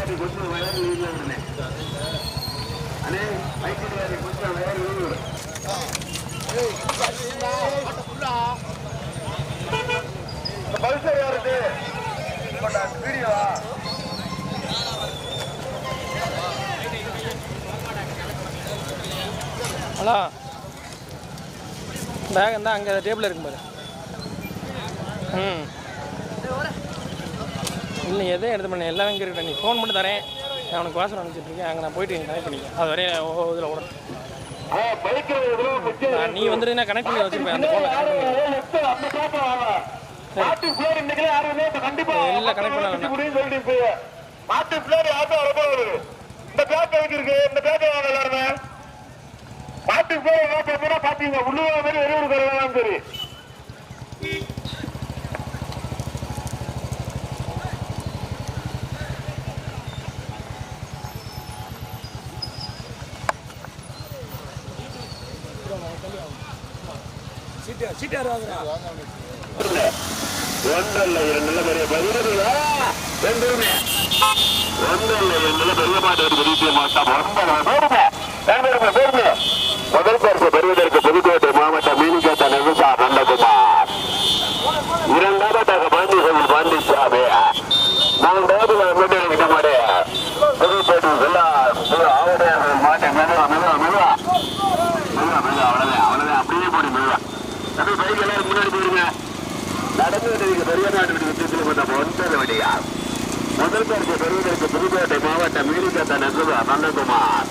கொஞ்சம் வயது வீடுனே அண்ணே ஐக்கியவாதி கொஞ்சம் வயது வீடு பல்சர் யாருக்கு வீடியோவா ஹலோ பேக் இருந்தால் அங்கே டேபிள் இருக்கும் பாரு. இல்லை எதையும் எடுத்து பண்ண எல்லாமே இங்கே இருக்கேன். நீ ஃபோன் பண்ணி தரேன், நான் உனக்கு வாசல் அனுப்பிச்சிட்ருக்கேன். அங்கே நான் போயிட்டு நீங்கள் கனெக்ட் பண்ணிக்க. அது வரையும் இதில் ஓட நீ வந்துட்டு நான் கனெக்ட் பண்ணி வச்சுருப்பேன். அந்த ஃபோனில் கனெக்ட் பண்ணி இல்லை கனெக்ட் பண்ண மாட்டு பிளேயர் யாரும் வரப்போகுது. இந்த பேக் இருக்கு, இந்த பேக்கை வாங்க எல்லாருமே. மாட்டு பிளேயர் என்ன பேசுறா பாத்தீங்க, உள்ளூர் மாதிரி வெளியூர் கருவாங்க சரி. ஒன்றல்ல இரண்டு பெரிய பதினெட்டு ஒன்றல்ல இரண்டு பெரிய மாட்டு பெரிய மாட்டம் முதல் பரிசு பெறுவதற்கு புதுக்கோட்டை மாவட்டம் மீனிகேத்த நெகுசார் நந்தகுமார், இரண்டாவதாக பாண்டிகோவில் பாண்டிசாமி, மூன்றாவது புதுக்கோட்டை ஆவடையாளர்கள் மாட்டை மெதுவா அவ்வளவுதான் அப்படியே போடி மெதுவா அது பைக் எல்லாரும் முன்னாடி போயிருங்க. நடந்து பெரிய நாட்டு வித்தியத்தில் கொண்ட 9 வடியா முதல் பரிசு பெறுவதற்கு புதுக்கோட்டை மாவட்டம் மீனிகேத்த நெகுசார் நந்தகுமார்,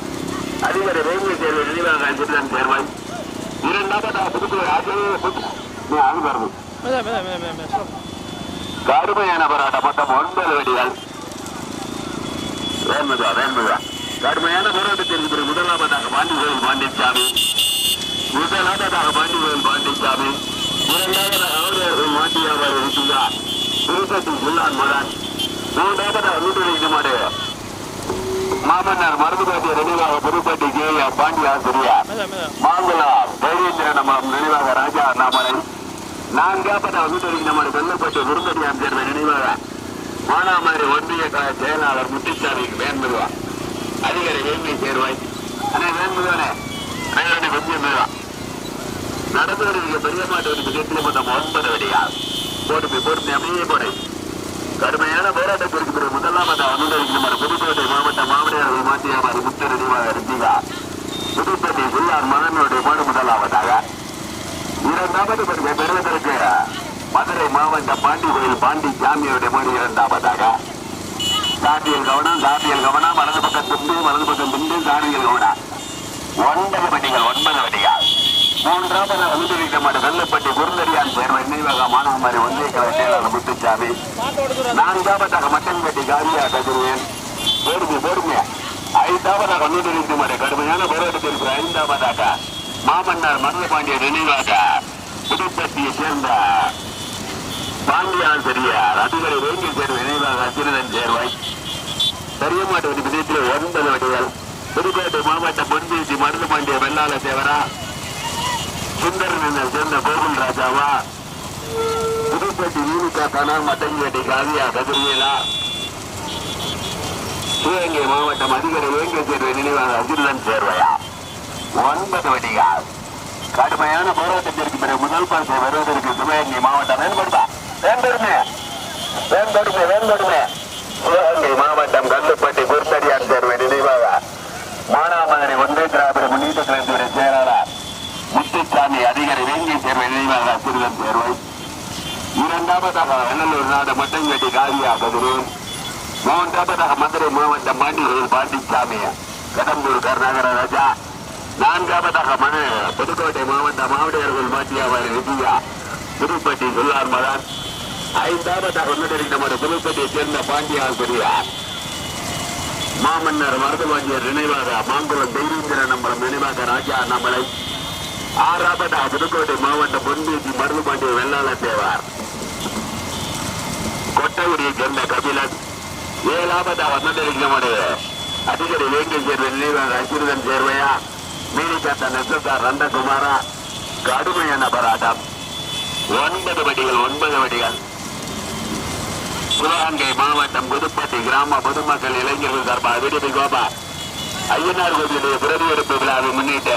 அதிகாரி ரயில்வே சேவை நினைவாக அஞ்சுதான் சேர்வாய், இரண்டாவதாக புதுக்கோட்டை கடுமையான போராட்டம் மொத்தம் 9 வடிகள் வேண்முதா கடுமையான போராட்டத்திற்கு பிறகு முதலாவதாக பாண்டிகோவில் பாண்டிச்சாமி, இரண்டாவதாக ஆவுடையார்கள் மாட்டியாவார் ருச்சிகா, திருப்பதி ஜில்லான் மகன், மூன்றாவதாக நூற்று மாடு மாமன்னர் மருதுபாட்டிய நினைவாக புதுப்பட்டி கே பாண்டி ஆசிரியர், மாங்குளம் தைரியந்திரன் நினைவாக ராஜா அண்ணாமலை, நான்காவதாக நூற்று மாடு வெள்ளப்பட்டி விருந்தடியான் சேர்ந்த நினைவாக மானாமாரி ஒன்றிய செயலாளர் முத்துச்சாமி வேண்முதுவா, அதிகாரி வேண்மை சேர்வாய் அண்ணே வேண்முதுவனே கொஞ்சம் மெதுவா நடந்து வருகிற பெரிய மாட்டு விஜயத்தில் மொத்தம் 9 வடியார் போட்டு அப்படியே போடு. கடுமையான போராட்டத்திற்கு பிறகு முதலாவதாக அனுமதிக்கும் புதுக்கோட்டை மாவட்டம் மாவடியார்கள் மாட்டியாமாரி முத்து நினைவாக ருச்சிகா, புதுப்பட்டி ஜில்லான் மகனுடைய மாடு முதலாவதாக, இரண்டாவது பரிசை பெறுவதற்கு மதுரை மாவட்டம் பாண்டிகோயில் பாண்டிசாமியுடைய மாடு இரண்டாவதாக, சாட்டியல் கவனம் வலது பக்கம் துண்டு சாணியல் கவனம் 9 வண்டிகள் மூன்றாவது அனுமதிக்க மாடு வெள்ளப்பட்டி குருந்தடியான் சேர்வை நினைவாக மானாமாரி ஒன்றிய கலை செயலாளர் முத்துச்சாமி, நான்காவதாக மட்டன்பட்டி காரியா கதிரியன் போடுங்க, ஐந்தாவதாக அனுமதிக்க மாடு கடுமையான போராட்டத்திற்கு ஐந்தாவதாக மாமன்னார் மருதபாண்டிய நினைவாக புதுப்பட்டியை சேர்ந்த பாண்டியான் பெரியார், அதிகாரி வேங்கில் சேர்வை நினைவாக அச்சிரதன் சேர்வை பெரிய மாட்டு விதத்தில் 9 வடிகள் புதுக்கோட்டை மாவட்டம் பொன்வீசி மருதபாண்டிய வெள்ளாள தேவரா, சுந்தரன் சேர்ந்த கோகுல் ராஜாவா, புதுப்பட்டி யூனிகா தானா மட்டன்பேட்டை காவியா கதிரியலா, சிவகங்கை மாவட்டம் அதிகாரி வேங்கில் சேர்வை நினைவாக அச்சிரதன் சேர்வையா 9 வடிகள் கடுமையான போராட்டத்திற்கு பிறகு முதல் பரிசை வருவதற்கு சிவகங்கை மாவட்டம் வேண்பெருமை சிவகங்கை மாவட்டம் கல்லுப்பட்டி குருத்தடியான் சேர்வை நினைவாக மானாமதுரை ஒன்றிய திராவிட முன்னேற்ற கழகத்துடைய செயலாளர் முத்துச்சாமி, அதிகாரி வேங்கை சேர்வை நினைவாக சிறுவன் சேர்வை, இரண்டாவதாக வெள்ளலூர் நாடு மட்டன்பேட்டை காரியா கதிரூர், மூன்றாவதாக மதுரை மாவட்டம் பாண்டிகோயில் பாண்டிச்சாமி கடம்பூர் கருணாகர ராஜா, நான்காவதாக புதுக்கோட்டை மாவட்டம் மாவடியார்கள் மாட்டியாவாரி ருச்சிகா, புதுப்பட்டி ஜில்லான் மகன், ஐந்தாவதாக நமது புதுப்பட்டியை சேர்ந்த பாண்டியார் பெரியார், மாமன்னர் மருதபாண்டியர் நினைவாக மாங்குளம் தைரியந்திரன் நம்பலம் நினைவாக ராஜா அண்ணாமலை, ஆறாவதாக புதுக்கோட்டை மாவட்டம் பொன்வீசி மருதபாண்டிய வெள்ளாள தேவார், கொட்டகுடியை சேர்ந்த கபிலன், ஏழாவதாக நமது அதிகாரி வேங்கல் சேர்வை நினைவாக அச்சிறுதன் சேர்வையா, மீனிகேத்த நெசசார் நந்தகுமாரா, கடுமையான போராட்டம் 9 வடிகள் சிவகங்கை மாவட்டம் புதுப்பட்டி புதுப்பட்டி கிராம பொதுமக்கள் இளைஞர்கள் சார்பாக வீடு கோபா ஐயனார் கோவிலுடைய பிரதி எடுப்பு விழாவை முன்னிட்டு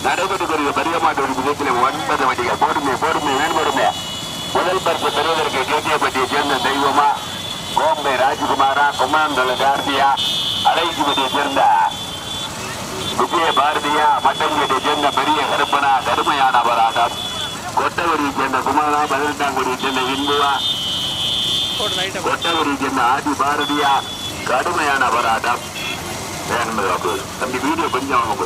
நடைபெற்று பரியமாட்டு விதத்தில் 9 வண்டிகள் போடுமே மேம்படுமே. முதல் பரிசு பெறுவதற்கு கேட்டியப்பட்டியை சேர்ந்த தெய்வமா கோம்பை ராஜ்குமாரா குமாந்தல கார்த்தியா அலைக்குமதியை சேர்ந்த விஜய பாரதியா மட்டஞ்சேரியை சேர்ந்த பெரிய கருப்பனா கடுமையான போராட்டம். கொட்டவரியை சேர்ந்த குமாரா 18ஆம் கோடியை சேர்ந்த இன்புவா கொட்டவரியை சேர்ந்த ஆதி பாரதியா கடுமையான போராட்டம். தம்பி வீடியோ கொஞ்சம் வாங்க.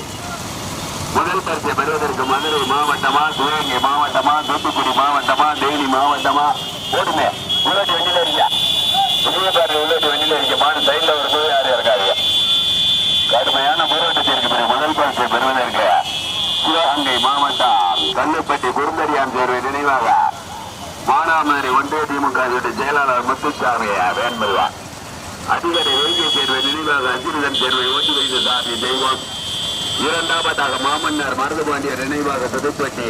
முதல் பரிசை பெறுவதற்கு மதுரை மாவட்டமா சிவகங்கை மாவட்டமா தூத்துக்குடி மாவட்டமா தேனி மாவட்டமா போடுமே உள்ளாட்டி வண்டியில இருக்கியா உள்ளாட்டி வண்டியில இருக்க மாடு சைட்ல ஒரு போய் யாரும் இருக்காது. கடுமையான போராட்டத்திற்கு பிறகு முதல் பரிசை பெறுவதற்கு சிவகங்கை மாவட்டம் கல்லுப்பட்டி குருந்தரியான் தேர்வை நினைவாக மானாமதுரை ஒன்றிய திமுக செயலாளர் முத்துசாமி வேண்பதுவார். அதிகாரி வேங்கை தேர்வை நினைவாக அஜிரதன் தேர்வை ஓட்டி வைத்த சாமி தெய்வம். இரண்டாவதாக மாமன்னர் மருதுபாண்டியர் நினைவாக புதுப்பட்டி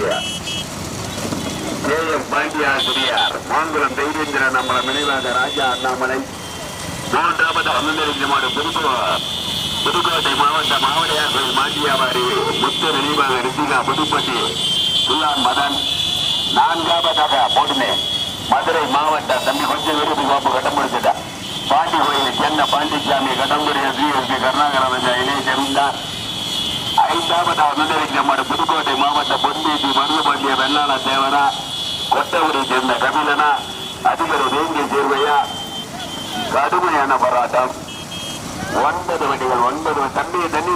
KM பாண்டியாசிரியார் மாங்குளம் தைரியந்திரன் நம்மளம் நினைவாக ராஜா அண்ணாமலை. மூன்றாவதாக முன்னெடுக்கமாடு புதுக்கோட்டை மாவட்டம் மாவடியார் கோயில் மாண்டியாவாரி முத்து நினைவாக ரிஷிகா புதுப்பட்டி சுல்லான் மதன். நான்காவதாக போடுமே மதுரை மாவட்டம் தம்பி கொஞ்சம் விருது கோப்பு கட்டம் முடிச்சுட்டா பாண்டி கோயில் சென்னை பாண்டிசாமி கடம்புரிய ஸ்ரீ கருணாகரன் இணைய சேர்ந்தார். ஐந்தாவதாக முன்னெடுக்கமாடு புதுக்கோட்டை மாவட்டம் பொன்பேசி மருதுபாண்டிய வெள்ளாள தேவரா கொட்டவரை சேர்ந்த கபிலனா அதிகாரி வேங்கை சேர்வையா கடுமையான போராட்டம். 9 வண்டிகள் 9 தண்ணி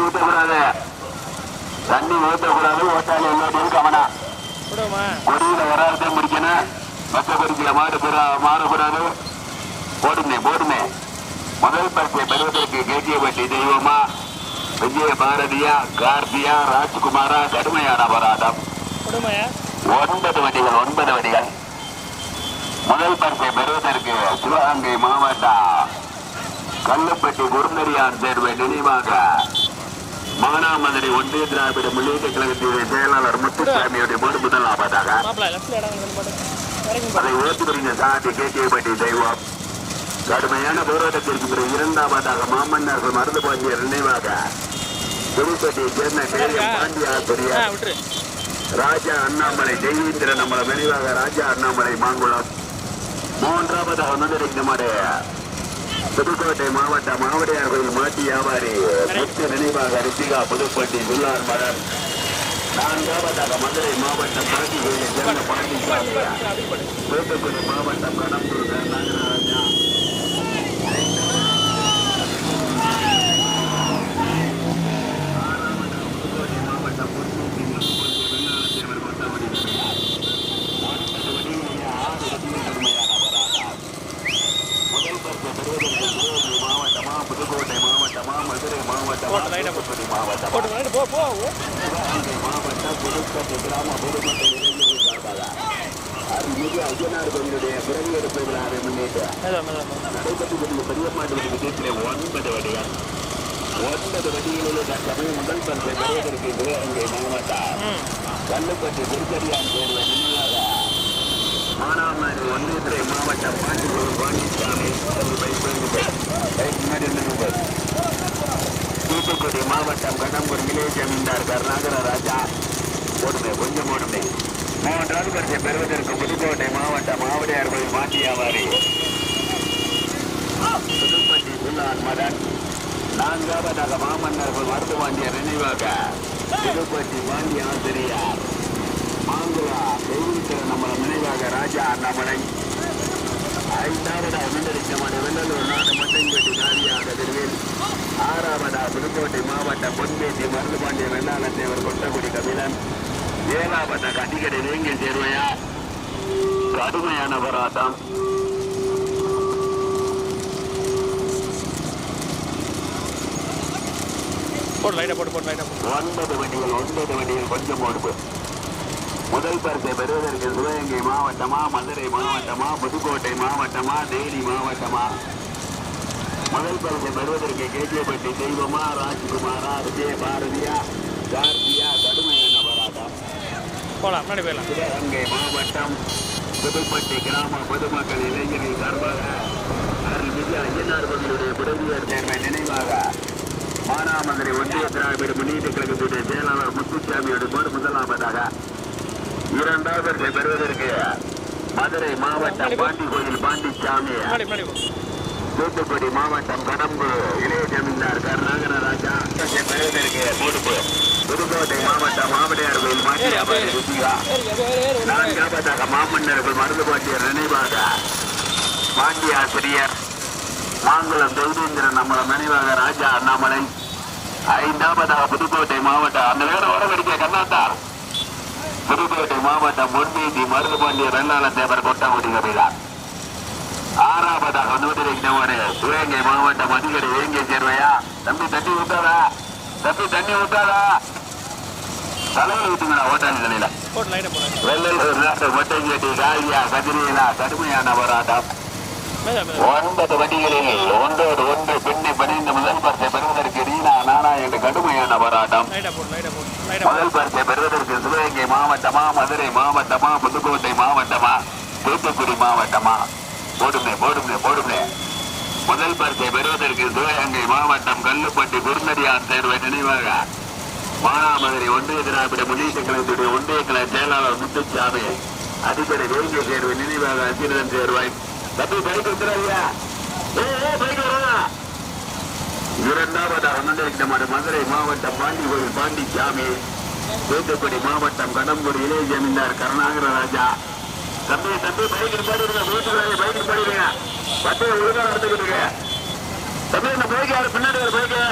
ஊற்றக்கூடாது ஓட்டாளி எல்லாத்தையும் கவனா கொடியில வராத முடிக்கணும். மற்ற பரிசில மாறக்கூடாது. போடுமே முதல் பரிசை பெறுவதற்கு கேட்டியப்பட்டி தெய்வமா விஜய பாரதியா கார்த்தியா ராஜ்குமாரா கடுமையான போராட்டம். 9 வண்டிகள் முதல் பரிசை பெறுவதற்கு சிவகங்கை மாவட்டம் கல்லுப்பட்டி குருந்தரியான் தேர்வை நினைவாக மானாமதுரை ஒன்றிய திராவிட முன்னேற்ற கழகத்தினுடைய செயலாளர் முத்துசாமியுடைய முதலாவதாக அதை ஓட்டுநரின் சாதி கேட்டியப்பட்டி தெய்வம். கடுமையான போராட்டத்திற்கு பிறகு இரண்டாவதாக மாமன்னர்கள் மருதுபாண்டியர் நினைவாக புதுப்பட்டியை சேர்ந்த KM பாண்டியாசிரியார் ராஜா அண்ணாமலை தெய்வீந்திரன் நம்மளை நினைவாக ராஜா அண்ணாமலை மாங்குளம். மூன்றாவதாக முன்னெடுக்கமாடு புதுக்கோட்டை மாவட்டம் மாவடியார் கோயில் மாட்டி வியாபாரி முத்து நினைவாக ரிஷிகா புதுப்பட்டி சுல்லார் மதன். நான்காவதாக மதுரை மாவட்டம் பாண்டி கோயிலை சேர்ந்த பாண்டிசாமி தூத்துக்குடி மாவட்டம் கடம்பூர் நாகராஜா. புதுக்கோட்டை மாவட்டமா மதுரை மாவட்டமா தூத்துக்குடி மாவட்டமா மாவட்டம் புதுக்கோட்டை கிராம பொதுமக்கள் இளைஞர்கள் சார்பாக அருள்மிகு ஐயனார் கோவிலுடைய பிறவி எடுப்பு விழாவை முன்னிட்டு நடைபெற்று பெரியமாட்டு விதத்தில் 9 வண்டிகள் 9 வண்டிகளில் தற்சமயம் முதல் பரிசை பெறுவதற்கு சிவகங்கை மாவட்டம் கல்லுப்பட்டி திருக்கடியான் தேர்வை நினைவாக மானாமதுரை ஒன்றியத்துறை மாவட்டம் பாண்டிசாமி தூத்துக்குடி மாவட்டம் கடம்பூர் இளைய ஜமீன்தார் கருணாகர ராஜா. கொஞ்சம் போடுமே. மூன்றாவது பரிசை பெறுவதற்கு புதுக்கோட்டை மாவட்டம் மாவடியார் கோயில் மாட்டி வியாபாரி புதுப்பட்டி சுல்லான் மதன். நான்காவதாக மாமன்னர்கள் மருதுபாண்டியர் நினைவாக புதுப்பட்டி பாண்டி ஆசிரியார் மாங்குளா தெய்வீந்திரன் நம்மளை நினைவாக ராஜா அண்ணாமலை. ஐந்தாவதாக முன்னெடுக்கமான வெள்ளலூர் நாடு மட்டஞ்சேரி நாதியாக திருவில். ஆறாவதாக புதுக்கோட்டை மாவட்டம் பொன்பேசி மருதுபாண்டிய வெள்ளாள தேவர் கொட்டக்குடி கபிலன். ஏழாவதாக அதிகாரி வேங்கை சேர்வையா கடுமையான போராட்டம். ஒன்பது வண்டிகள் கொஞ்சம் போடுது. முதல் பரிசை பெறுவதற்கு சிவகங்கை மாவட்டமா மதுரை மாவட்டமா புதுக்கோட்டை மாவட்டமா தேனி மாவட்டமா? முதல் பரிசை பெறுவதற்கு கேட்டியப்பட்டி தெய்வமா ராஜ்குமாரா விஜய பாரதியா கார்த்தியா கடுமையான போராட்டம். சிவகங்கை மாவட்டம் புதுப்பட்டி கிராம பொதுமக்கள் இளைஞர்கள் சார்பாக அருள்மிகு ஐயனார் கோவில் மானாமதுரை ஒன்றிய திராவிட முன்னேற்ற கழகத்துடைய செயலாளர் முத்துசாமியோடு போர் முதலாவதாக. இரண்டாவது பெறுவதற்கு மதுரை மாவட்டம் பாண்டி கோயில் பாண்டிச்சாமி, தூத்துக்குடி மாவட்டம் கடம்பு இளைய ஜமீன்தார் கருணாகரராஜா பெறுவதற்கு பொறுப்பு. புதுக்கோட்டை மாவட்டம் மாவடியார் கோயில் மாட்டியாபாடி ருசிகா. நான்காவதாக மாமன்னர்கள் மருதுபாட்டியர் நினைவாக பாண்டி ஆசிரியர் மாங்குளம் தெய்வீந்திரன் நம்மள நினைவாக ராஜா அண்ணாமலை. ஐந்தாவதாக புதுக்கோட்டை மாவட்டம் அந்த வேற ஓடவடிக்க கண்ணாத்தார் புதுக்கோட்டை மாவட்டம் பொன்மீதி மருதுபாண்டியர் வெள்ளாள தேவர் கொட்டகுடி கபிலார். ஆறாவதாக நூதிரைக்கு சிவகங்கை மாவட்டம் அதிகடி வேங்கை சேர்வையா. தம்பி தண்ணி ஊத்தாதா, தம்பி தண்ணி ஊத்தாதா, தலையில் ஊத்துங்களா ஓட்டாளி தலையில. வெள்ளலூர் நாட்டு மொட்டைங்கேட்டி காலியா கதிரையிலா கடுமையான போராட்டம். 9 வண்டிகளில் ஒன்றோடு ஒன்று பின்னி பணிந்த முதல் பரிசை பெறுவதற்கு ரீனா நானா என்று கடுமையான போராட்டம். முதல் பரிசை பெறுவதற்கு சிவகங்கை மாவட்டமா, மதுரை மாவட்டமா, புதுக்கோட்டை மாவட்டமா, தூத்துக்குடி மாவட்டமா? போடுமே போடுமே போடுமே. முதல் பரிசை பெறுவதற்கு சிவகங்கை மாவட்டம் கல்லுப்பட்டி குருநடியார் தேர்வை நினைவாக மானாமதுரை ஒன்றிய திராவிட முன்னேற்ற கழகத்துடைய ஒன்றிய கழக செயலாளர் முத்துசாமி, அடிப்படை வேங்கை தேர்வு நினைவாக அசிரன் தேர்வாய். தப்பி பைக் வந்துடாதியா, பைக் வரா. இரண்டாவதாக மதுரை மாவட்டம் பாண்டி கோயில் பாண்டிச்சாமி, தூத்துக்குடி மாவட்டம் கடம்பூர் இளைய ஜமீன்தார் கருணாகரராஜா. தம்பி தம்பி பைக் பாடுங்க, வீட்டுக்குள்ளாக பைக் பாடுங்க, பட்டையை ஒழுங்கா நடந்துக்கிட்டு. தம்பி இந்த பைக் யாரு பின்னாடி ஒரு பைக்கு,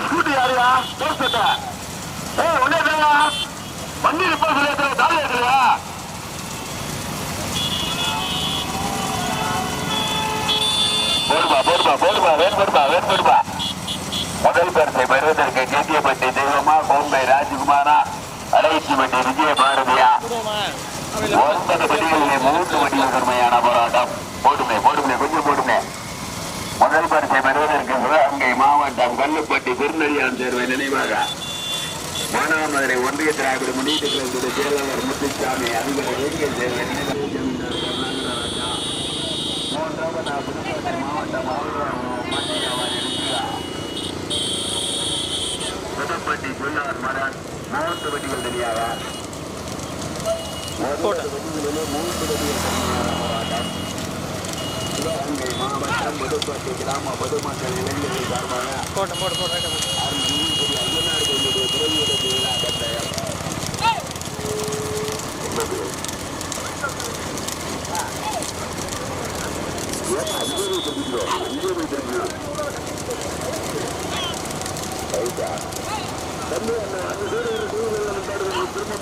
ஸ்கூட்டி யாருயா போஸ்ட் ஒன்னே வண்டி ரிப்பேர் சொல்லி தாலி ஏற்றலையா? போடுபா போடுபா போடுபா வேண்படுபா வேண்படுபா. முதல் பரிசை பெறுவதற்கு கேட்டியப்பட்டி தெய்வமா, கோம்பை ராஜகுமாரா, அலைச்சிப்பட்டி விஜய பாரதியா. 9 வண்டிகளிலே 3 வண்டிகள் கடுமையான போராட்டம். போடுமே போடுமே கொஞ்சம் போடுமே. முதல் பரிசை பெறுவதற்கு சிவகங்கை மாவட்டம் கல்லுப்பட்டி திருநெல்லியான் தேர்வை நினைவாக மானாமதுரை ஒன்றிய திராவிட முன்னேற்ற கழகத்துடைய செயலாளர் முத்துசாமி, அதிபர் வேங்கை தேர்வை நினைவாக கருணாகரராஜா. மூன்றாவதாக புதுக்கோட்டை மாவட்டம் புதுப்பட்டி சொல்லார் மரன். 3 வண்டிகள் தனியாக 3 வண்டிகள் போராட்டம். சிவகங்கை மாவட்டம் புதுப்பட்டி கிராம பொதுமக்கள் இளைஞர்கள் சார்பாக ஐயனார் கோயிலுடைய துறையுடைய விழா கட்டாயம். தம்பி அந்த சைடு ஒரு திரும்ப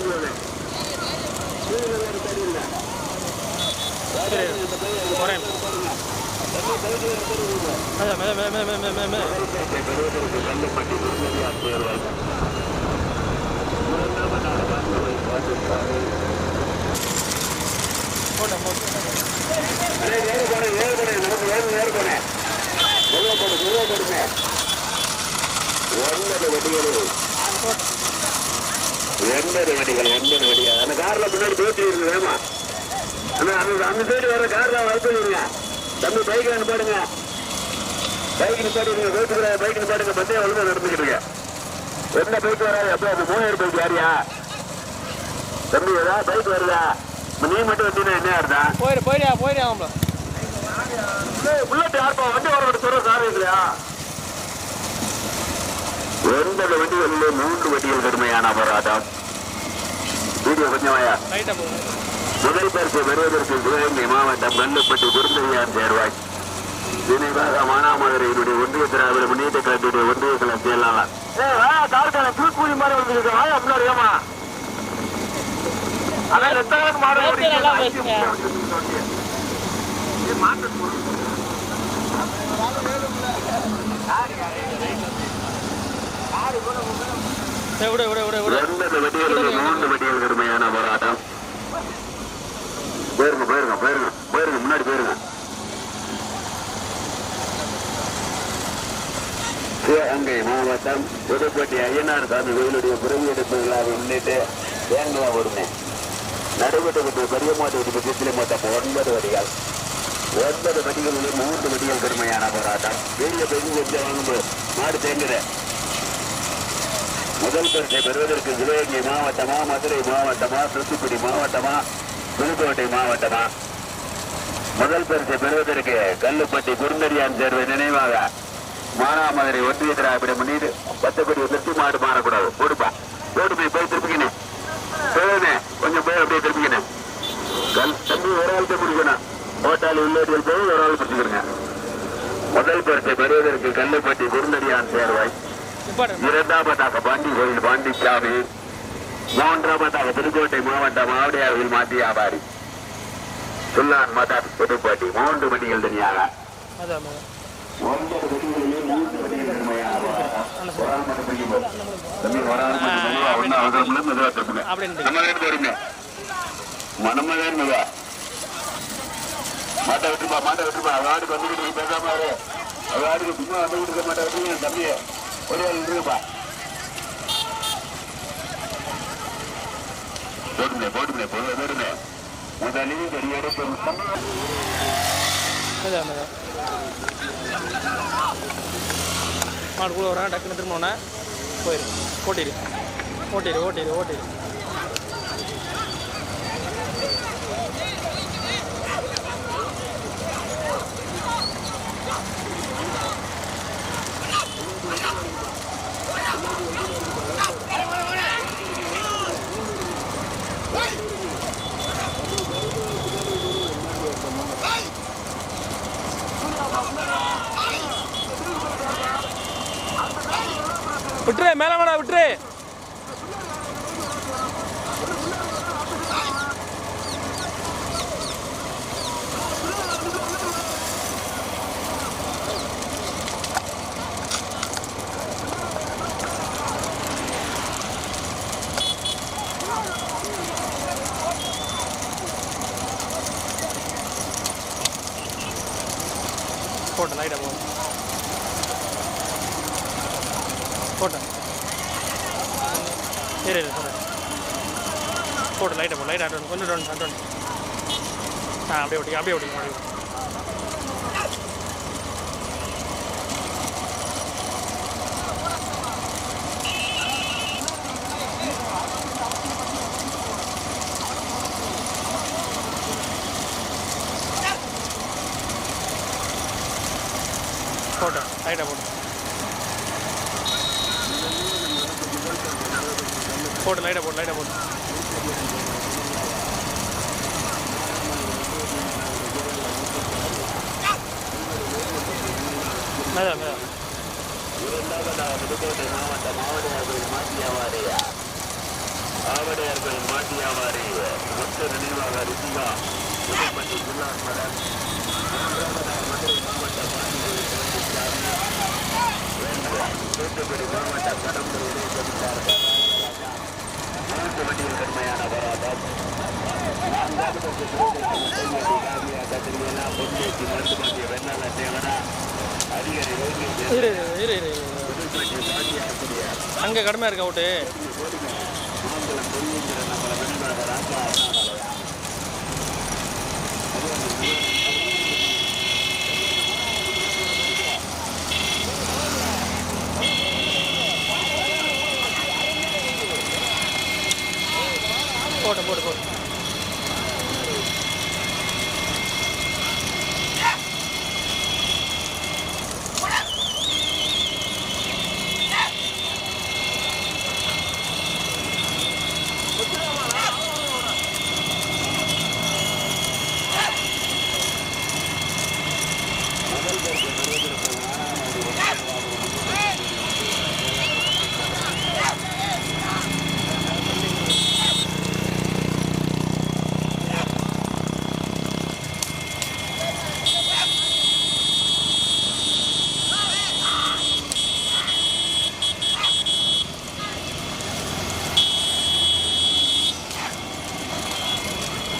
முடியாது. அந்த கார்ல முன்னாடி பேசி வேமா அந்த சைடு வர கார்ல வளர்த்துங்க. தம்பி பைக் நிப்பாடுங்க, பைக் நிப்பாடுங்க, பைக் நிப்பாடுங்க. பந்தயம் ஒழுங்கா நடந்துக்கிட்டு இருக்க. எந்த பைக் வராது அப்போ அது 3000 பைக் யாரியா தம்பி? ஏதாவது பைக் வருதா? நீ மட்டும் வந்தீங்கன்னா என்ன இருந்தா போயிடுயா புல்லட் யாருப்பா வண்டி வர சொல்ற சார் இல்லையா? 9 வண்டிகளிலே 3 வண்டிகள் கடுமையான போராட்டம். வீடியோ கொஞ்சம் வாயா. முதல் பரிசை பெறுவதற்கு சிவகங்கை மாவட்டம் கல்லுப்பட்டி குருந்தடியார் தேர்வாய் நினைவாக மானாமதுரையினுடைய ஒன்றிய திராவிட முன்னேற்ற கழகத்துடைய ஒன்றிய கழக செயலாளர். தூக்குழி மாதிரி வந்துருக்கு வாயா முன்னாடி. ஏமா அதான் ரெண்டாவது மாடு வட்டிகள் கடுமையான போராட்டம். போயிருங்க முன்னாடி போயிருங்க. சிவகங்கை மாவட்டம் புதுப்பட்டி ஐயனார் சாமி கோயிலுடைய புறவியெடுப்பு விழாவை முன்னிட்டு தேங்காய் உரிமை நடுவட்டு பெரியமாட்டு பட்சத்திலே மொத்தம் 9 வடிகள். 9 வடிகளில் 3 வடிகள் கடுமையான போராட்டம். பெரிய பெரிய வாங்கும்போது மாடு தேங்குது. முதல் பரிசை பெறுவதற்கு சிவகங்கை மாவட்டமா, மதுரை மாவட்டமா, தூத்துக்குடி மாவட்டமா, புதுக்கோட்டை மாவட்டமா? முதல் பரிசை பெறுவதற்கு கல்லுப்பட்டி குருந்தடியான் சேர்வை நினைவாக மானாமதுரை ஒன்றிய திராவிட முன்னீடு 10 கோடி வெற்றி மாடு மாறக்கூடாது. போடுப்பா, போடுமே, போய் திருப்பிக்கணும், கொஞ்சம் போய் அப்படியே திருப்பிக்கணும். தம்பி ஒரு ஆள்கிட்ட முடிக்கணும், ஓட்டாளி உள்ளேட்டில் போய் ஒரு ஆள் பிடிச்சிக்கிறேங்க. முதல் பரிசை பெறுவதற்கு கல்லுப்பட்டி குருந்தடியான் சேர்வாய், இரண்டாவதாக பாண்டி கோயில் பாண்டிச்சாமி, மூன்றாவதாக புதுக்கோட்டை மாவட்டம் ஆவடையாவில் மாட்டி வியாபாரி சுல்லான் மதாப் புதுப்பாட்டி. 3 மணிகள் தனியாக 9 மணிகளிலே 3 மணிகள் தனியாக மாட்டை விட்டுப்பா, மாட்டை விட்டுப்பா. அவளுக்கு வந்துக்கிட்டு பேசாம அவளுக்கு சும்மா வந்துக்கிட்டு இருக்க மாட்டை விட்டு தம்பியை ஒரே இருக்குப்பா. போடுமே போடுமே போடுமே முதலில் வெளியெடுக்கும் மாடு கூட வரான். டக்குன்னு திரும்பினோன்னே போயிரு, ஓட்டிடு ஓட்டிடு ஓட்டிடு ஓட்டிடு. விட்டுரு, மேலே வேணா விட்டுரு. போட்டேன் லைட்டாக போட்டேன். சரி சொல்கிறேன். போட்டு லைட்டாக போட்டு லைட் ஆட்டோன் கொஞ்சம் டோன் ஆட்டோன். அப்படியே ஓட்டிங்க அப்படியே ஓட்டிங்க அப்படியே. போட்டேன் லைட்டாக போட்டேன். போட்டு லைட்டாக போட்டு லைட்டாக போட்டு. மேதா மேதா புதுக்கோட்டை மாவட்டம் ஆவடையார்கள் மாட்டியாவாரியா ஆவடையார்கள் மாட்டியாவாரி மொத்த நினைவாக ரிஷிகா புதுப்பட்டி சுல்லான் மதன் மதுரை மாவட்டம் தூத்துக்குடி மாவட்டம் கடம்பூர் இடைப்பட்டார் 3 மணியில் கடுமையான போராட்டம். பொன்னேற்றி மருத்துவமனை வெண்ணால தேவனா அதிகாரி அங்கே கடுமையாக இருக்கா அவுட்டு. மாம்பழம் பொன்னிங்கிற நம்மளை வெண்பாக ராஜா போட்டு போட்டு போட்டு.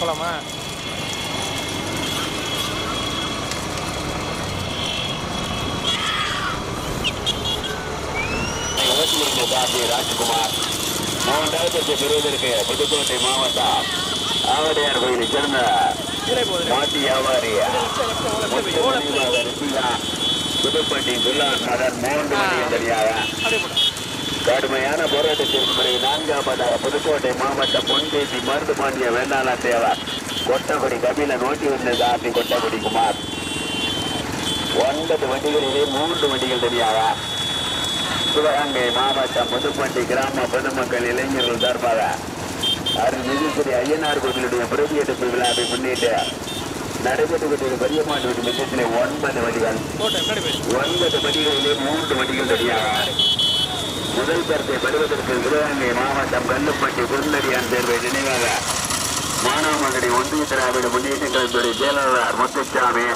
போகலாமா? ராஜ்குமார் 3வது பெறுவதற்கு புதுக்கோட்டை மாவட்டம் ஆவடையார் கோயிலை சேர்ந்த மாட்டி வியாபாரி புதுப்பட்டி சுல்லான் மதன் 3 மணிகள் தனியாக கடுமையான போராட்டத்திற்கு பிறகு 4வது புதுக்கோட்டை மாவட்டம் பொன்தேசி மருதுபாண்டிய வேளாள தேவர் கொட்டகுடி கபிலன் ஓட்டி வந்தது ஆர்டி கொட்டகுடி குமார். 9 வண்டிகளிலே 3 வண்டிகள் தனியாக சிவகங்கை மாவட்டம் புதுப்பட்டி கிராம பொதுமக்கள் இளைஞர்கள் சார்பாக அருள்மிகு ஐயனார் கோவிலுடைய பிரதி எடுப்பு விழாவை முன்னிட்டு நடைபெற்று கொண்டிருந்த பெரியமாட்டு வீட்டு மையத்திலே 9 வண்டிகள் 9 வண்டிகளிலே 3 வண்டிகள் தனியாக முதல் பரிசை பெறுவதற்கு சிவகங்கை மாவட்டம் கல்லுப்பட்டி குருந்தடியான் தேர்வை நினைவாக மானாமதுரை ஒன்றிய திராவிட முன்னேற்ற கழகத்துடைய செயலாளர் முத்துசாமி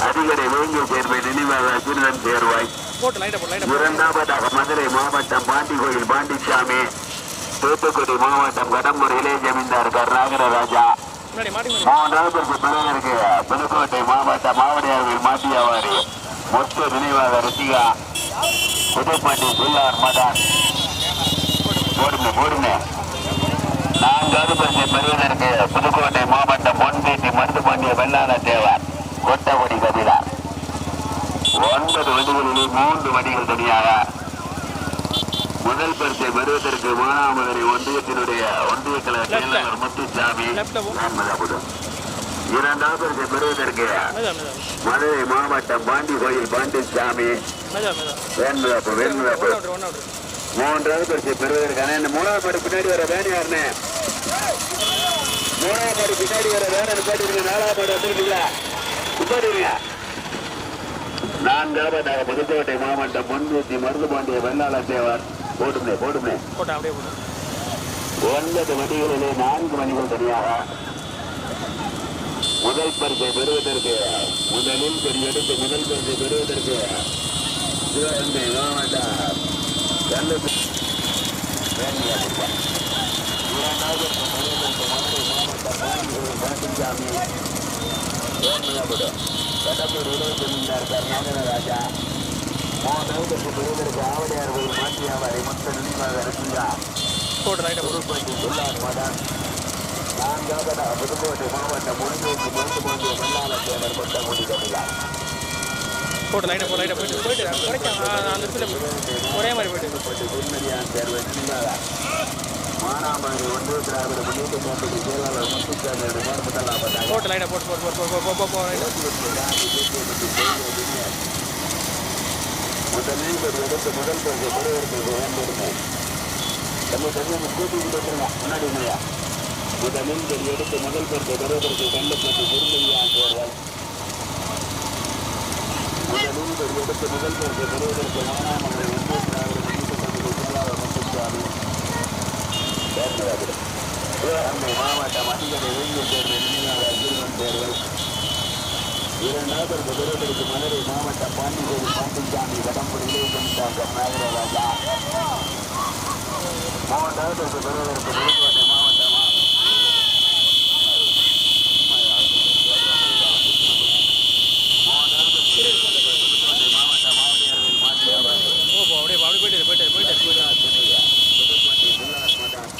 அதிகாரி வேங்கை தேர்வை நினைவாக சிறுவன் தேர்வாய். 2வது மதுரை மாவட்டம் பாண்டிகோயில் பாண்டிசாமி, தூத்துக்குடி மாவட்டம் கடம்பூர் இளைய ஜமீன்தார் கருணாகரராஜா. 3வது பெறுவதற்கு புதுக்கோட்டை மாவட்டம் மாவடியார்கள் மாட்டியாவாரி முத்து நினைவாக ரித்திகா, புதுப்பட்டி ஜில்லார் மதான். போடுங்க 4வது பரிசை பெறுவதற்கு புதுக்கோட்டை மாவட்டம் பொன்தேசி மருதுபாண்டிய வெள்ளாள தேவர் கொட்டகுடி கபிலா. 9 வண்டிகளிலே 3 வண்டிகள் தனியாக முதல் பரிசை பெறுவதற்கு மானாமதுரை ஒன்றியத்தினுடைய ஒன்றிய கழக செயலாளர் முத்துசாமி. 2வது பரிசை பெறுவதற்கு மதுரை மாவட்டம் பாண்டிகோயில் பாண்டிசாமி. 3வது பரிசை பெறுவதற்கான 3வது மாடு பின்னாடி வர வேன் யாருன்னு 3வது மாடு பின்னாடி வர வேன் பாட்டிருங்க. 4வது மாடு வந்துருக்கீங்களா பாட்டிருங்க. 4வது புதுக்கோட்டை மாவட்டம் பொன்தேசி மருதுபாண்டிய வெள்ளாள தேவர். போடுமே 9 வண்டிகளிலே 4 வண்டிகள் தனியாக முதல் பரிசை பெறுவதற்கு முதலில் எடுத்து முதல் பரிசை பெறுவதற்கு சிவகங்கை மாவட்டம் கல்லுப்பட்டி 2வது பாண்டிசாமி, கடம்பூர் இளைய ஜமீன்தார் கருணாகரராஜா. 3வது பெறுவதற்கு ஆவடியார் கோயில் மாட்டியாவாரி மொத்த நினைவாக ரித்திகா, புதுப்பட்டி ஜில்லார் மதான். 4வது புதுக்கோட்டை மாவட்டம் பொன்தேசி மருதுபாண்டிய வெள்ளாள தேவர் கொட்டகுடி கபிலா. மானாமதுரை ஒன்றிய திராவிட முன்னேற்ற கழகத்துடைய செயலாளர் முத்துசாமி முதலில் எடுத்து முதல் பரிசை பெறுவதற்கு வேண்டியிருந்தேன். முன்னாடி இல்லையா? முதலில் எடுத்து முதல் பரிசை பெறுவதற்கு கல்லுப்பட்டி குருந்தடியான் தேர்தல். முதலில் எடுத்து முதல் பரிசை பெறுவதற்கு மானாமதுரை ஒன்றிய திராவிட முன்னேற்ற கழகத்துடைய செயலாளர் முத்துசாமி. சிவகங்கை மாவட்டம் அதிகாரி வேங்கை தேர்வை நினைவாக சிறுவன் தேர்தல். 2வது பெறுவதற்கு மதுரை மாவட்டம் பாண்டிகோயில் பாண்டிசாமி, கடம்பூர் இளைய ஜமீன்தார் கருணாகரராஜா. 3வது பெறுவதற்கு புதுக்கோட்டை மாவட்டம் மாவடியார்கள் மாட்டியாவாரி புதுப்பட்டி ஜில்லார் மதான்.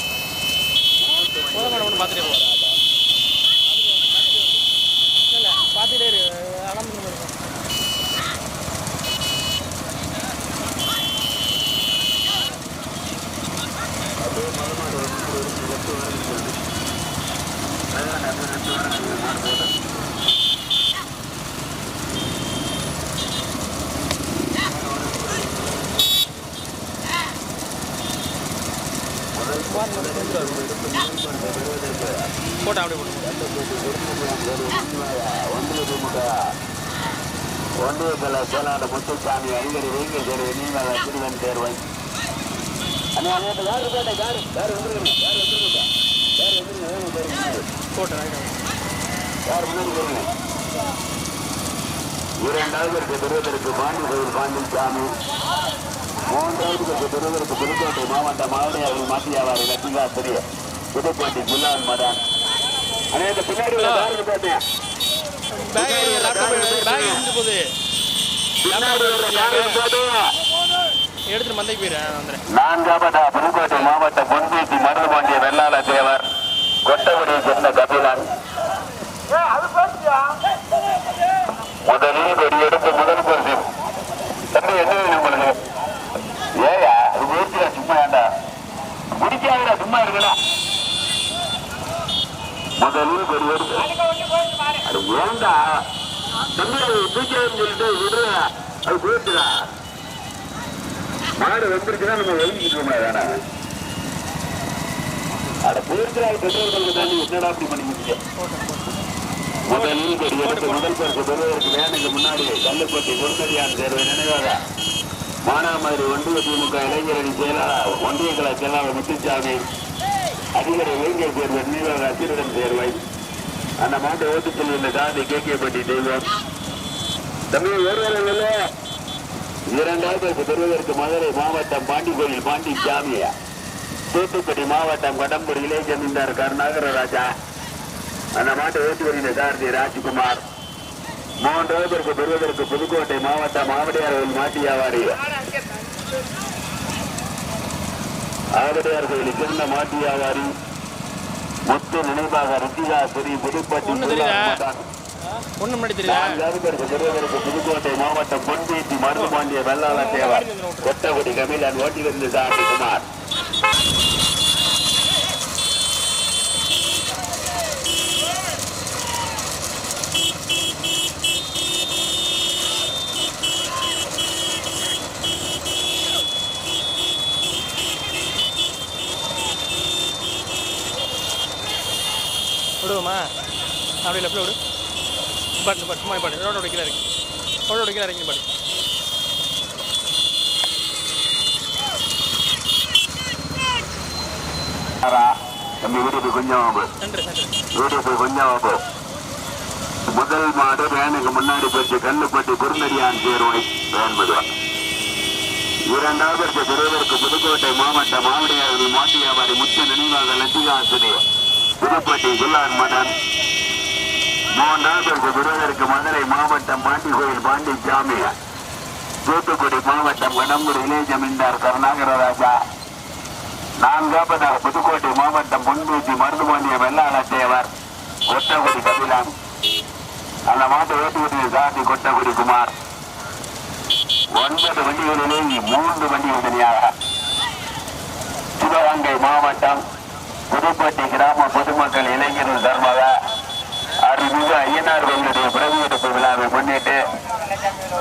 பார்த்துட்டே இரு அலம்பு. போட்டா அப்படியே ஒன்றிய கழக செயலாளர் முத்துசாமி, அதிகாரி வேங்கை தேர்வை நினைவாக சிறுவன் தேர்வை. இரண்டாவது பெறுவதற்கு பாண்டிகோயில் பாண்டிசாமி. 3வது பெறுவதற்கு புதுக்கோட்டை மாவட்டம் மாவடியார்கள் மாட்டியாவாரி லட்சிகாஸ்திரி, புதுப்பட்டி ஜில்லார் மதான். பின்னாடி பார்த்தேன் எடுத்துட்டு மந்தை போயிடுறேன். 4வது புதுக்கோட்டை மாவட்டம் பொன்தேசி மருதுபாண்டிய வெள்ளாள தேவர் கொட்டகுடியை சேர்ந்த கபிலன். முதலில் எடுத்து முதல் பரிசு தம்பி என்ன உங்களுக்கு ஏயா இது தூக்கியான்னு சொல்லிட்டு விடுற அது போயிடுச்சுடா. மாடு வந்துருச்சுன்னா நம்ம எழுதிக்கிட்டு இருக்கோம் தானே. அதை போயிருக்கிற பெட்ரோல் பங்கு தாண்டி என்னடா அப்படி பண்ணிக்கிட்டு முதல் பரிசு பெறுவதற்கு வேனுக்கு முன்னாடி கல்லுப்பட்டி குருந்தடியான் தேர்வை நினைவாக மானாமதுரை ஒன்றிய திமுக இளைஞரணி செயலாளர் ஒன்றிய கல செயலாளர் முத்துச்சாமி அதிகாரி இளைஞர் தேர்வை நினைவாக அச்சிரிடம் தேர்வை அந்த மாட்டை ஓட்டுச் செல்கின்ற சாதி கேட்கப்பட்டி தெய்வம் தம்பி ஒருவரில் இரண்டாவது பெறுவதற்கு மதுரை மாவட்டம் பாண்டிகோயில் பாண்டிச்சாமியா தூத்துக்குடி மாவட்டம் கடம்பூர் இளைய ஜமீன்தார் கருணாகரராஜா அந்த மாட்டை ஓட்டி வருகின்ற சாரதி ராஜ்குமார் மூன்றாவதற்கு பெறுவதற்கு புதுக்கோட்டை மாவட்டம் ஆவடியார் மாட்டு வியாபாரி ஆவடியார் கோயில் சிறந்த மாட்டு வியாபாரி முத்து நினைவாக ரித்திகாசுரி புதுப்பட்டி பெறுவதற்கு புதுக்கோட்டை மாவட்டம் பொன்பேட்டி மருதுபாண்டிய வெள்ளாள தேவர் கொட்டகுடி கமிலன் ஓட்டி வந்த சாரதி குமார் விடுவோமா அப்படி லெஃப்டில் விடு பட்டு பட்டு சும்மா பாடு ரோடோட கீழே இறங்கி ரோடோட கீழே இறங்கி பாடு வீட்டுக்கு கொஞ்சம் வீட்டுக்கு கொஞ்சம் முதல் மாடு வேனுக்கு முன்னாடி போச்சு கல்லுப்பட்டி குருந்தடியான் சேர்வை வேன்பது இரண்டாவது பெறுவதற்கு புதுக்கோட்டை மாவட்டம் ஆவடியார் மாட்டு வியாபாரி முத்து நினைவாக லட்சிகாசிரியர் புதுப்பட்டி குல்லான் மதன் மூன்றாவது பெறுவதற்கு மதுரை மாவட்டம் பாண்டிகோயில் பாண்டிச்சாமி தூத்துக்குடி மாவட்டம் கடம்பூர் இளைய ஜமீன்தார் கருணாகரராஜா நான்காவதாக புதுக்கோட்டை மாவட்டம் பொன்பேட்டி மருதுபாண்டிய வெள்ளாள தேவர் கொட்டகுடி கபிலன் அந்த மாட்டை ஓட்டுவதில் சாதி கொட்டகுடி குமார் 9 வண்டிகளிலே 3 வண்டிகள் தனியாக சிவகங்கை மாவட்டம் புதுப்பட்டி கிராம பொதுமக்கள் இளைஞர்கள் தர்மக அருள்மிகு ஐயனார் கோயிலுடைய பிரதியெடுப்பு விழாவை முன்னிட்டு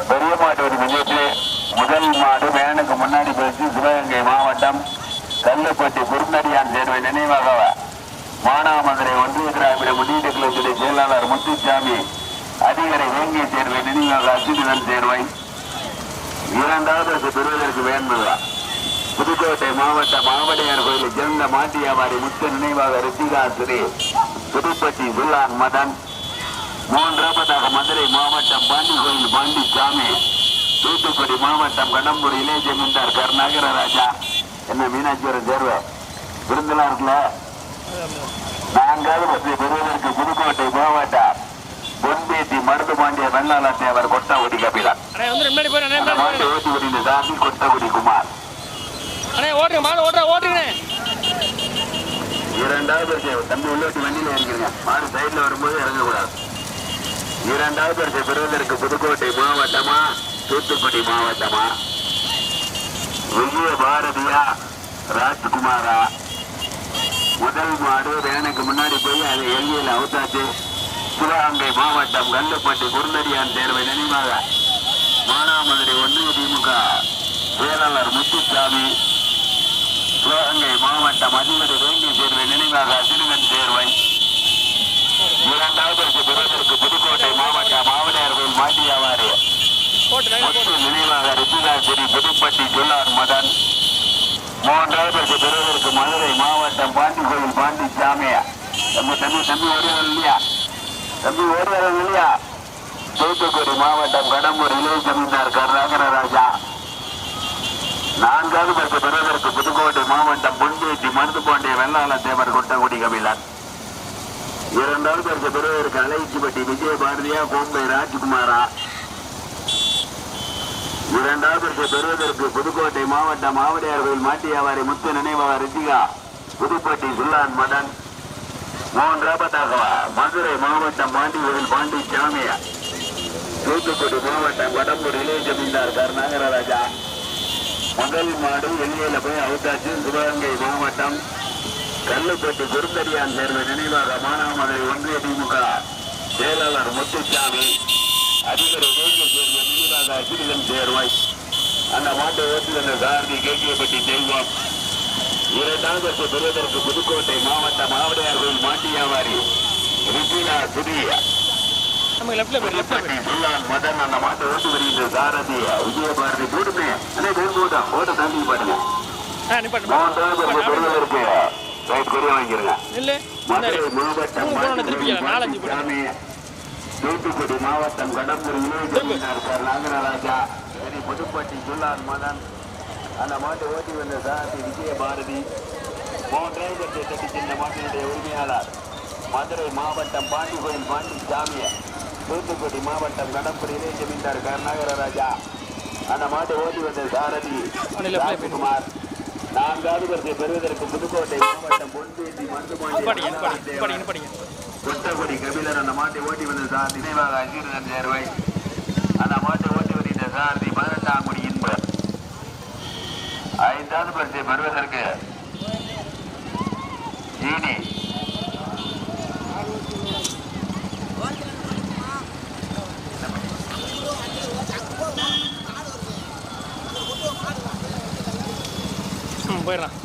பெரிய மாட்டு முன்னிட்டு முதல் மாடு வேனுக்கு முன்னாடி போயிட்டு சிவகங்கை மாவட்டம் கல்லுப்பட்டி குருந்தடியான் தேர்வை நினைவாக மானாமதுரை ஒன்றிய திராவிட முன்னேற்ற கழகத்துடைய செயலாளர் முத்துச்சாமி அதிகாரி வேங்கிய தேர்வை நினைவாக அச்சுதன் தேர்வை இரண்டாவது பெறுவதற்கு வேண்டுதா புதுக்கோட்டை மாவட்டம் ஆவடியார் கோயிலில் சேர்ந்த மாட்டு வியாபாரி முத்து நினைவாக ரித்திகாசிரி புதுப்பட்டி குல்லான் மதன் மூன்றாவதாக மதுரை மாவட்டம் பாண்டிகோயில் பாண்டிச்சாமி தூத்துக்குடி மாவட்டம் கடம்பூர் இளைய ஜமீன்தார் கருணாகரராஜா என்ன மீனாட்சிவரம் தேர்வு விருந்தெல்லாம் இருக்குல்ல. நான்காவது பெறுவதற்கு புதுக்கோட்டை மாவட்டம் பொன்பேட்டி மருதுபாண்டிய வெள்ளாள தேவர் கொட்டகுடி கபிலன் ஓட்டி வருகின்ற சாமி கொட்டகுடி குமார் இரண்டாவது தம்பி உள்ளோட்டி வண்டியில இருக்கிறீங்க மாடு சைட்ல வரும்போது இறங்கக்கூடாது. இரண்டாவது பெறுவதற்கு புதுக்கோட்டை மாவட்டமா தூத்துக்குடி மாவட்டமா விஜய பாரதியா ராஜ்குமாரா முதல் மாடு வேனுக்கு முன்னாடி போய் அதை எல்லையில் அவுத்தாச்சு. சிவகங்கை மாவட்டம் கல்லுப்பட்டி குருந்தடியான் தேர்வை நினைவாக மானாமதுரை ஒன்றிய திமுக செயலாளர் முத்துச்சாமி சிவகங்கை மாவட்டம் அதிபதி வேங்கி தேர்வை நினைவாக அசிறுகன் தேர்வை இரண்டாவது பெறுவதற்கு புதுக்கோட்டை மாவட்டம் ஆவடியார் கோயில் மாட்டு வியாபாரி நினைவாக ரித்திகாசிரி புதுப்பட்டி ஜுல்லார் மதன் மூன்றாவது பெறுவதற்கு மதுரை மாவட்டம் பாண்டிகோயில் பாண்டிச்சாமியா தம்பி ஓடுவார் இல்லையா தம்பி ஓடுவார் இல்லையா தூத்துக்குடி மாவட்டம் கடம்பூர் இளைய ஜமீன்தார் கருணாகரராஜா நான்காவது பெறுவதற்கு புதுக்கோட்டை மாவட்டம் பொன்பேட்டி மருதுபாண்டிய வெள்ளாள தேவர் கொட்டகுடி கபிலன் இரண்டாவது பெறுவதற்கு அலைச்சிப்பட்டி விஜய பாரதியா கோம்பை ராஜ்குமாரா இரண்டாவது பெறுவதற்கு புதுக்கோட்டை மாவட்டம் ஆவடியார் கோயில் மாட்டு வியாபாரி முத்து நினைவாக ரித்திகா புதுப்பட்டி குல்லான் மதன் மூன்றாவதாக மதுரை மாவட்டம் பாண்டிகோயில் பாண்டிச்சாமியா தூத்துக்குடி மாவட்டம் கடம்பூர் இளைய ஜமீன்தார் கருணாகரராஜா முதல் மாடு எல்லையில போய் அவுத்தாச்சு. சிவகங்கை மாவட்டம் கல்லுப்பட்டி குருந்தடியான் தேர்வை நினைவாக மானாமதுரை ஒன்றிய திமுக செயலாளர் முத்துச்சாமி அதிபரை கேட்க சேர்ந்த நினைவாக சிறிதன் சேர்வாய் அந்த மாட்டை ஓட்டுகின்ற சாரதி கேட்கப்பட்டி தெய்வம். இரண்டாவது பெறுவதற்கு புதுக்கோட்டை மாவட்ட மாவடையார் கோயில் மாட்டு வியாபாரி ருபினா சுதியா மதன் அந்த மாட்டை ஓட்டு வருகின்ற சாரதி விஜயபாரதி கூடுமே கூட்டம் ஓட்ட தம்பி பாருங்க. பெறுவதற்கு கொரிய வாங்கிருங்க. மதுரை மாவட்டம் தூத்துக்குடி மாவட்டம் கடம்பூர் இளைஞர் நாகராஜா புதுப்பட்டி சுல்லான் மதன் அந்த மாட்டை ஓட்டி வந்த சாரதி விஜயபாரதி மூன்றாவது இந்த மாட்டினுடைய உரிமையாளர் மதுரை மாவட்டம் பாண்டி கோயில் பாண்டி சாமிய தூத்துக்குடி மாவட்டம் கடம்பூர் இளைய ஜமீன்தார் நாகராஜா அந்த மாட்டை ஓட்டி வந்த சாரதி ராஜ்குமார். நான்காவது வரிசை பெறுவதற்கு புதுக்கோட்டை மாவட்டம் பொன்பேட்டி மருந்துபாண்டி கொட்டகுடி கபிலர் அந்த மாட்டை ஓட்டி வந்த சார் நினைவாக அஜீரன் சேர்வை அந்த மாட்டை ஓட்டி வருகின்ற சாரதி 18ஆம் குடி என்பர். ஐந்தாவது பரிசை பெறுவதற்கு ஜீனி போயிடலாம்.